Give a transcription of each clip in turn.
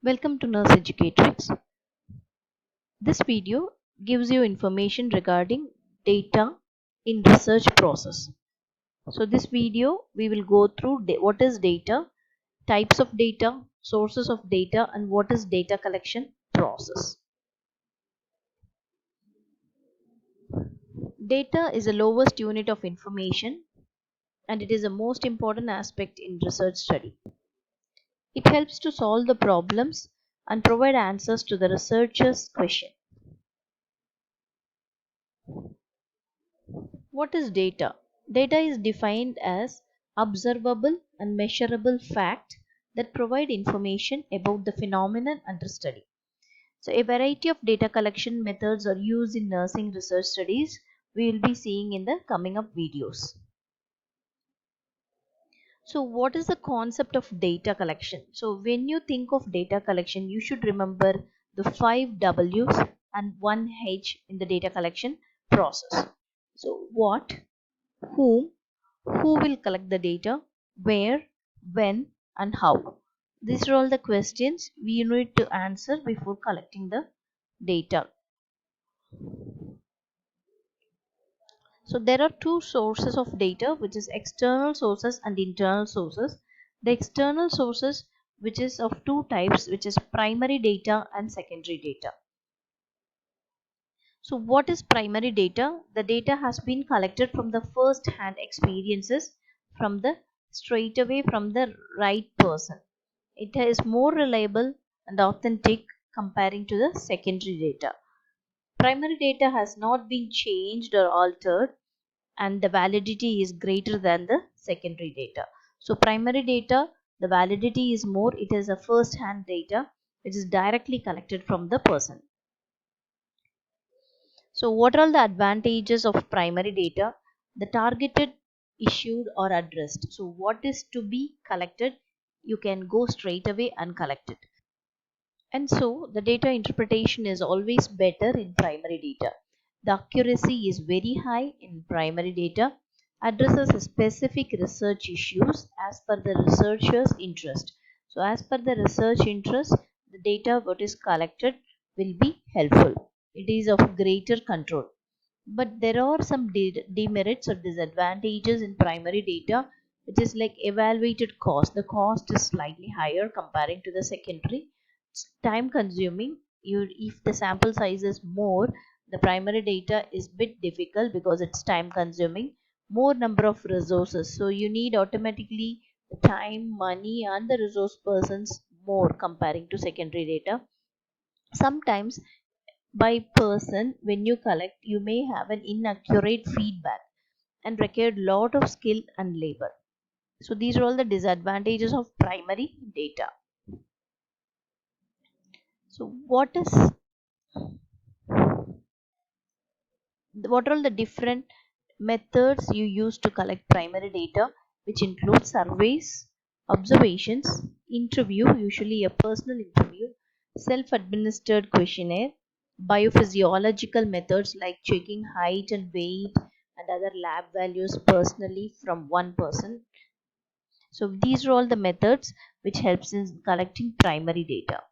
Welcome to Nurse Educatrix. This video gives you information regarding data in research process. So this video we will go through what is data, types of data, sources of data, and what is data collection process. Data is the lowest unit of information and it is the most important aspect in research study. It helps to solve the problems and provide answers to the researcher's question. What is data? Data is defined as observable and measurable fact that provide information about the phenomenon under study. So a variety of data collection methods are used in nursing research studies. We will be seeing in the coming up videos. So what is the concept of data collection? So when you think of data collection, you should remember the 5 W's and 1 H in the data collection process. So what, whom, who will collect the data, where, when, and how. These are all the questions we need to answer before collecting the data. So there are two sources of data, which is external sources and internal sources. The external sources, which is of two types, which is primary data and secondary data. So what is primary data? The data has been collected from the first hand experiences from the right person. It is more reliable and authentic comparing to the secondary data. Primary data has not been changed or altered and the validity is greater than the secondary data. So primary data, the validity is more, it is a first hand data, it is directly collected from the person. So what are the advantages of primary data? The targeted, issued or addressed. So what is to be collected, you can go straight away and collect it. And so the data interpretation is always better in primary data. The accuracy is very high in primary data, addresses specific research issues as per the researcher's interest. So as per the research interest, the data what is collected will be helpful. It is of greater control. But there are some demerits or disadvantages in primary data, which is like evaluated cost. The cost is slightly higher comparing to the secondary. It's time consuming. If the sample size is more, the primary data is bit difficult because it's time consuming. More number of resources. So you need automatically the time, money and the resource persons more comparing to secondary data. Sometimes by person when you collect you may have an inaccurate feedback and require lot of skill and labor. So these are all the disadvantages of primary data. So what are all the different methods you use to collect primary data, which include surveys, observations, interview, usually a personal interview, self-administered questionnaire, biophysiological methods like checking height and weight and other lab values personally from one person. So these are all the methods which helps in collecting primary data.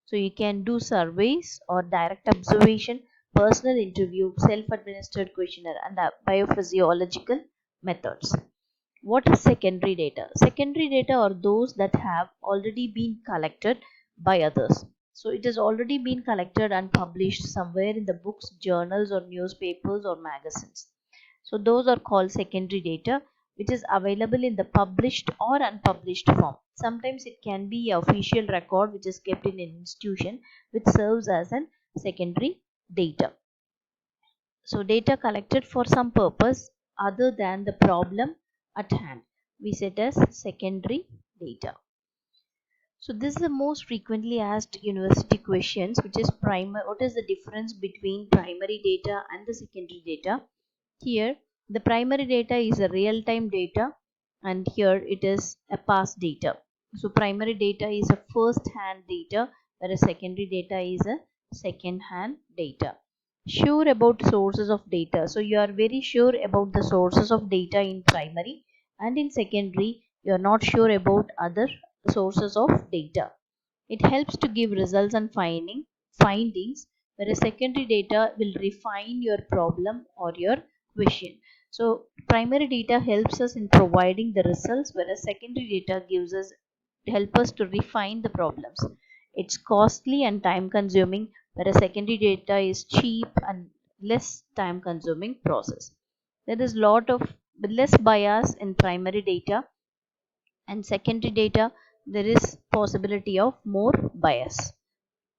So you can do surveys or direct observation, personal interview, self-administered questionnaire and biophysiological methods. What is secondary data? Secondary data are those that have already been collected by others. So it has already been collected and published somewhere in the books, journals or newspapers or magazines. So those are called secondary data, which is available in the published or unpublished form. Sometimes it can be an official record which is kept in an institution which serves as an secondary data. So data collected for some purpose other than the problem at hand, we set as secondary data. So this is the most frequently asked university questions, which is what is the difference between primary data and the secondary data? Here the primary data is a real-time data and here it is a past data. So primary data is a first-hand data whereas secondary data is a second-hand data. Sure about sources of data. So you are very sure about the sources of data in primary and in secondary you are not sure about other sources of data. It helps to give results and findings, whereas secondary data will refine your problem or your question. So primary data helps us in providing the results, whereas secondary data help us to refine the problems. It's costly and time consuming, whereas secondary data is cheap and less time consuming process. There is lot of less bias in primary data, and secondary data there is possibility of more bias.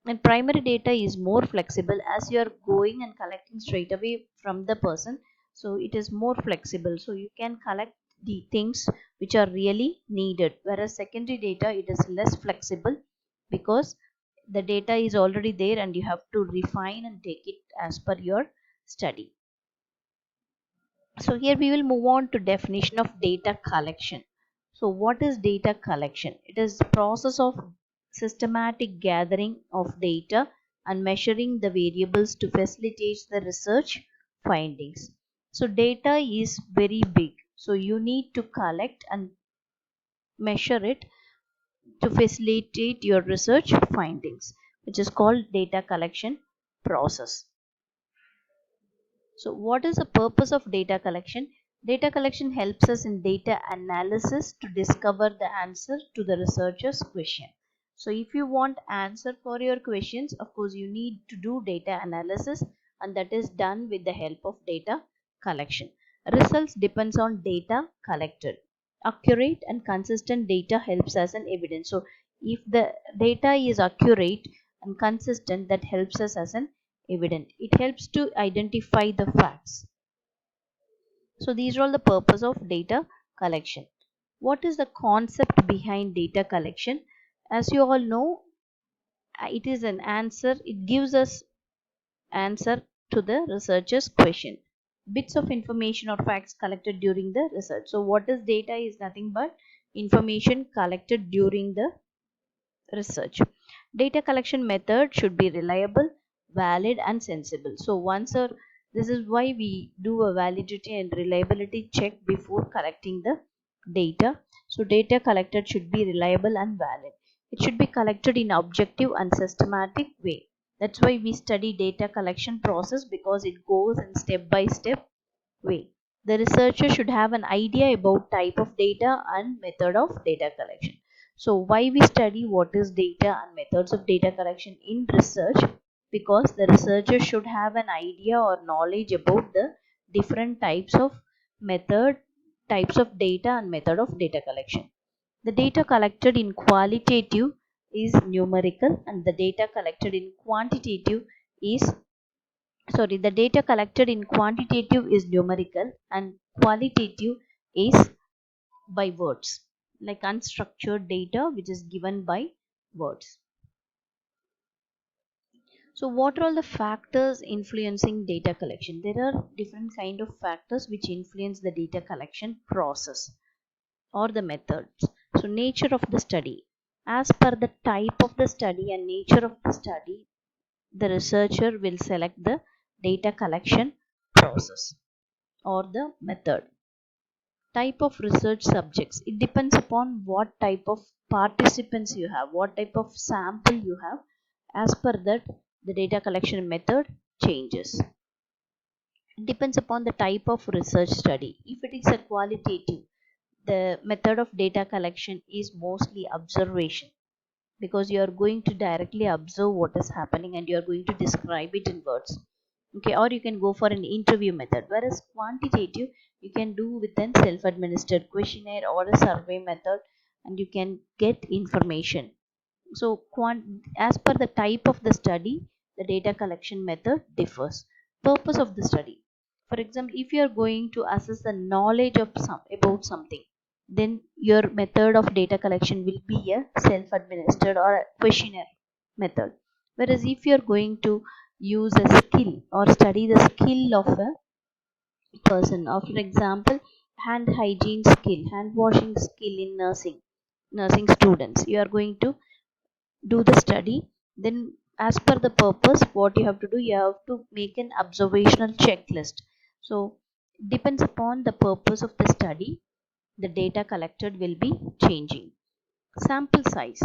And primary data is more flexible as you are going and collecting straight away from the person, so it is more flexible, so you can collect the things which are really needed, whereas secondary data it is less flexible because the data is already there and you have to refine and take it as per your study. So here we will move on to definition of data collection. So what is data collection? It is the process of systematic gathering of data and measuring the variables to facilitate the research findings. So data is very big, so you need to collect and measure it to facilitate your research findings, which is called data collection process. So what is the purpose of data collection? Data collection helps us in data analysis to discover the answer to the researcher's question. So if you want answer for your questions, of course you need to do data analysis, and that is done with the help of data collection. Results depends on data collected. Accurate and consistent data helps as an evidence. So if the data is accurate and consistent, that helps us as an evident. It helps to identify the facts. So these are all the purpose of data collection. What is the concept behind data collection? As you all know, it is an answer. It gives us answer to the researcher's question. Bits of information or facts collected during the research. So what is data is nothing but information collected during the research. Data collection method should be reliable, valid and sensible. So this is why we do a validity and reliability check before collecting the data. So data collected should be reliable and valid. It should be collected in objective and systematic way. That's why we study data collection process, because it goes in step by step way. The researcher should have an idea about type of data and method of data collection. So why we study what is data and methods of data collection in research? Because the researcher should have an idea or knowledge about the different types of data and method of data collection. The data collected in qualitative is numerical, and the data collected in quantitative is the data collected in quantitative is numerical, and qualitative is by words, like unstructured data which is given by words. So what are all the factors influencing data collection? There are different kind of factors which influence the data collection process or the methods. So nature of the study. As per the type of the study and nature of the study, the researcher will select the data collection process or the method. Type of research subjects. It depends upon what type of participants you have, what type of sample you have. As per that, the data collection method changes. It depends upon the type of research study. If it is a qualitative, the method of data collection is mostly observation, because you are going to directly observe what is happening and you are going to describe it in words. Okay, or you can go for an interview method, whereas quantitative you can do with a self-administered questionnaire or a survey method, and you can get information. So as per the type of the study, the data collection method differs. Purpose of the study. For example, if you are going to assess the knowledge of about something, then your method of data collection will be a self-administered or a questionnaire method. Whereas if you are going to use a skill or study the skill of a person, or for example, hand hygiene skill, hand washing skill in nursing students, you are going to do the study, then as per the purpose, what you have to do, you have to make an observational checklist. So depends upon the purpose of the study, the data collected will be changing. Sample size.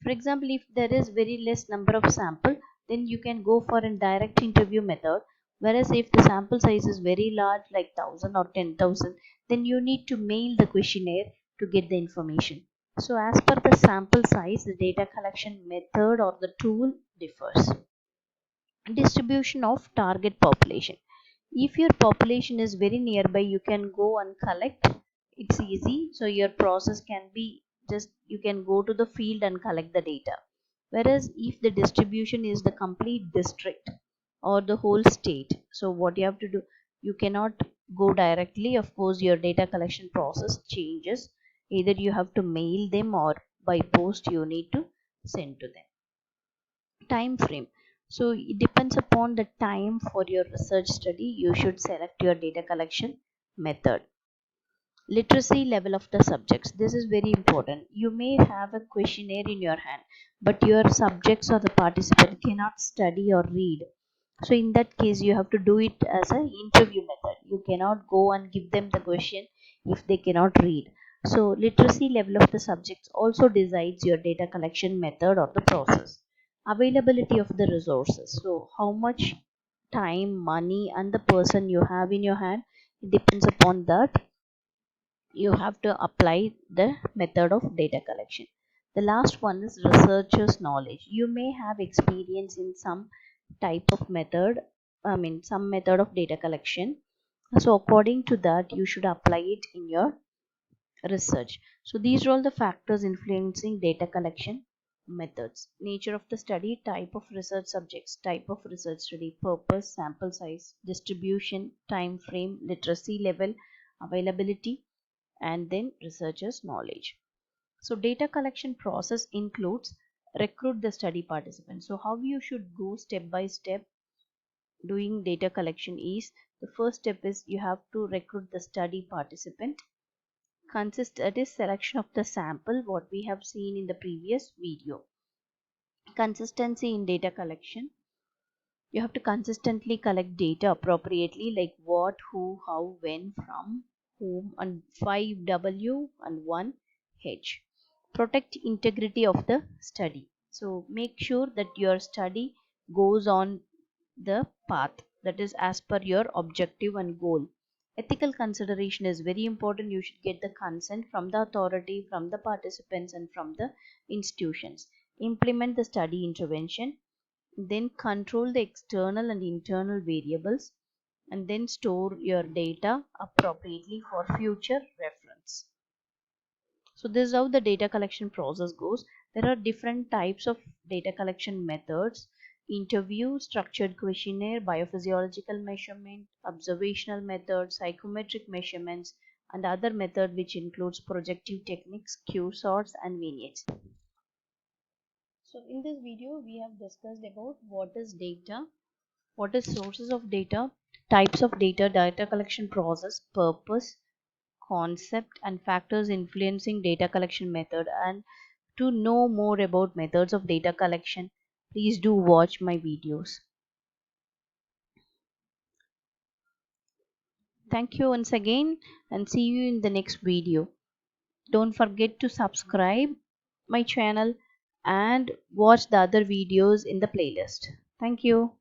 For example, if there is very less number of sample, then you can go for a direct interview method. Whereas if the sample size is very large, like 1000 or 10,000, then you need to mail the questionnaire to get the information. So as per the sample size, the data collection method or the tool differs. Distribution of target population. If your population is very nearby, you can go and collect. It's easy. So your process can be just, you can go to the field and collect the data. Whereas if the distribution is the complete district or the whole state, so what you have to do, you cannot go directly. Of course, your data collection process changes. Either you have to mail them or by post you need to send to them. Time frame. So it depends upon the time for your research study. You should select your data collection method. Literacy level of the subjects. This is very important. You may have a questionnaire in your hand, but your subjects or the participant cannot study or read. So in that case, you have to do it as an interview method. You cannot go and give them the question if they cannot read. So literacy level of the subjects also decides your data collection method or the process. Availability of the resources. So how much time, money, and the person you have in your hand, it depends upon that. You have to apply the method of data collection. The last one is researcher's knowledge. You may have experience in some type of method, some method of data collection. So according to that, you should apply it in your research. So these are all the factors influencing data collection methods. Nature of the study, type of research subjects, type of research study, purpose, sample size, distribution, time frame, literacy level, availability, and then researchers knowledge. So data collection process includes recruit the study participants. So how you should go step by step doing data collection is, the first step is you have to recruit the study participant. That is selection of the sample, what we have seen in the previous video. Consistency in data collection. You have to consistently collect data appropriately, like what, who, how, when, from, whom, and 5W and 1H. Protect integrity of the study. So make sure that your study goes on the path that is as per your objective and goal. Ethical consideration is very important. You should get the consent from the authority, from the participants, and from the institutions. Implement the study intervention, then control the external and internal variables, and then store your data appropriately for future reference. So this is how the data collection process goes. There are different types of data collection methods: interview, structured questionnaire, biophysiological measurement, observational method, psychometric measurements, and other method which includes projective techniques, Q sorts, and vignettes. So in this video we have discussed about what is data, what is sources of data, types of data, data collection process, purpose, concept, and factors influencing data collection method. And to know more about methods of data collection, please do watch my videos. Thank you once again and see you in the next video. Don't forget to subscribe my channel and watch the other videos in the playlist. Thank you.